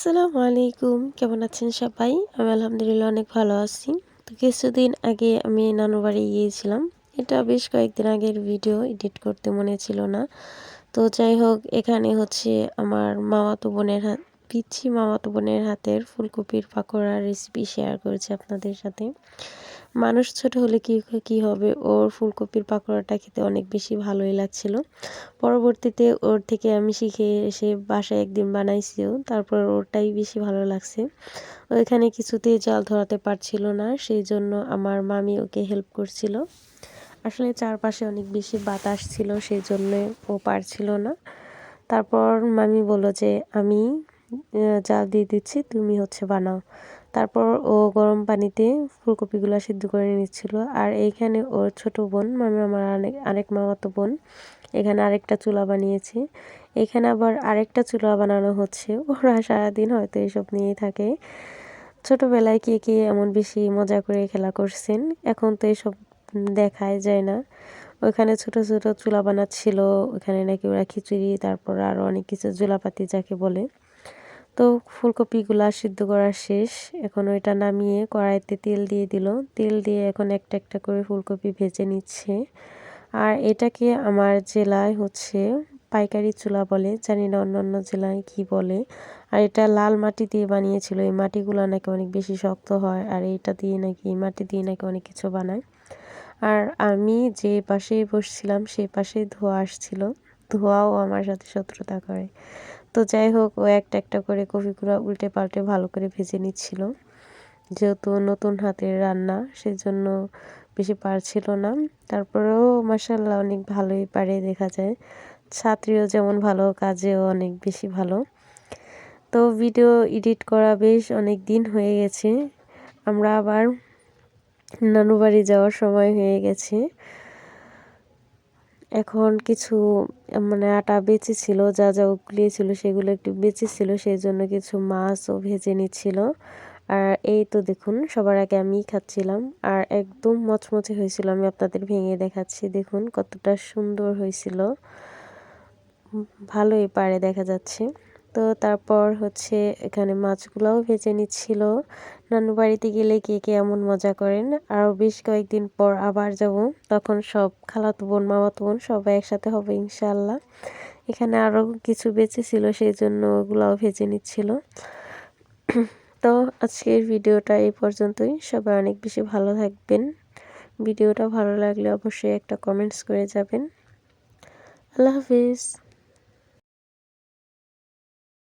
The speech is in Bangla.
আসসালামু আলাইকুম, কেমন আছেন সবাই? আমি আলহামদুলিল্লাহ অনেক ভালো আছি। তো কিছুদিন আগে আমি নানুর বাড়ি গিয়েছিলাম। এটা বেশ কয়েকদিন আগের ভিডিও, এডিট করতে মনে ছিল না। তো যাই হোক, এখানে হচ্ছে আমার পিচ্ছি মামাতো বোনের হাতের ফুলকপির পাকোড়ার রেসিপি শেয়ার করেছি আপনাদের সাথে। মানুষ ছোট হলে কি হবে, ওর ফুলকপির পাকোড়াটা খেতে অনেক বেশি ভালোই লাগছিল। পরবর্তীতে ওর থেকে আমি শিখে এসে বাসায় একদিন বানাইছিও, তারপর ওরটাই বেশি ভালো লাগছে। ওইখানে কিছুতেই জাল ধরাতে পারছিল না, সেই জন্য আমার মামি ওকে হেল্প করছিল। আসলে চারপাশে অনেক বেশি বাতাস ছিল, সেই জন্য ও পারছিল না। তারপর মামি বলল যে আমি জাল দিয়ে দিচ্ছি, তুমি হচ্ছে বানাও। তারপর ও গরম পানিতে ফুলকপিগুলো সিদ্ধ করে নিচ্ছিল। আর এইখানে ওর ছোট বোন, মানে আমার আরেক মামাতো বোন, এখানে আরেকটা চুলা বানিয়েছে। এখানে আবার আরেকটা চুলা বানানো হচ্ছে। ওরা সারাদিন হয়তো এসব নিয়েই থাকে। ছোটবেলায় কে কে এমন বেশি মজা করে খেলা করছেন, এখন তো এসব দেখাই যায় না। ওইখানে ছোট ছোট চুলা বানাচ্ছিল, ওখানে নাকি ওরা খিচুড়ি, তারপর আরও অনেক কিছু জুলাপাতি যাকে বলে। তো ফুলকপিগুলা সিদ্ধ করা শেষ, এখন ওইটা নামিয়ে কড়াইতে তেল দিয়ে দিল। তেল দিয়ে এখন একটা একটা করে ফুলকপি ভেজে নিচ্ছে। আর এটাকে আমার জেলায় হচ্ছে পাইকারি চুলা বলে, জানি না অন্যান্য জেলায় কি বলে। আর এটা লাল মাটি দিয়ে বানিয়েছিল, এই মাটিগুলো নাকি অনেক বেশি শক্ত হয়, আর এইটা দিয়ে নাকি, এই মাটি দিয়ে নাকি অনেক কিছু বানায়। আর আমি যে পাশে বসছিলাম সেই পাশেই ধোঁয়া আসছিল, ধোঁয়াও আমার সাথে শত্রুতা করে। তো যাই হোক, ও একটা একটা করে কপিগুলো উল্টে পাল্টে ভালো করে ভেজে নিচ্ছিল। যেহেতু নতুন হাতের রান্না, সেজন্য বেশি পারছিল না। তারপরেও মাশাআল্লাহ অনেক ভালোই পারে দেখা যায়। ছাত্রীও যেমন ভালো, কাজেও অনেক বেশি ভালো। তো ভিডিও এডিট করা বেশ অনেক দিন হয়ে গেছে। আমরা আবার নানু বাড়ি যাওয়ার সময় হয়ে গেছে। এখন কিছু মানে আটা বেঁচে ছিল, যা যা উগলিয়েছিল সেগুলো একটু বেঁচে ছিল, সেই জন্য কিছু মাছও ভেজে নিচ্ছিল। আর এই তো দেখুন, সবার আগে আমিই খাচ্ছিলাম, আর একদম মচমচে হয়েছিল। আমি আপনাদের ভেঙে দেখাচ্ছি, দেখুন কতটা সুন্দর হয়েছিল, ভালোই পারে দেখা যাচ্ছে। তো তারপর হচ্ছে এখানে মাছগুলোও ভেজে নিচ্ছিল। নানু বাড়িতে গেলে কে কে এমন মজা করেন। আরও বেশ কয়েকদিন পর আবার যাব, তখন সব খালাতো বোন মামাতো বোন সবাই একসাথে হবে ইনশাআল্লাহ। এখানে আরও কিছু বেঁচে ছিল, সেই জন্য ওগুলাও ভেজে নিচ্ছিল। তো আজকের ভিডিওটা এই পর্যন্তই। সবাই অনেক বেশি ভালো থাকবেন। ভিডিওটা ভালো লাগলে অবশ্যই একটা কমেন্টস করে যাবেন। আল্লাহ হাফিজ।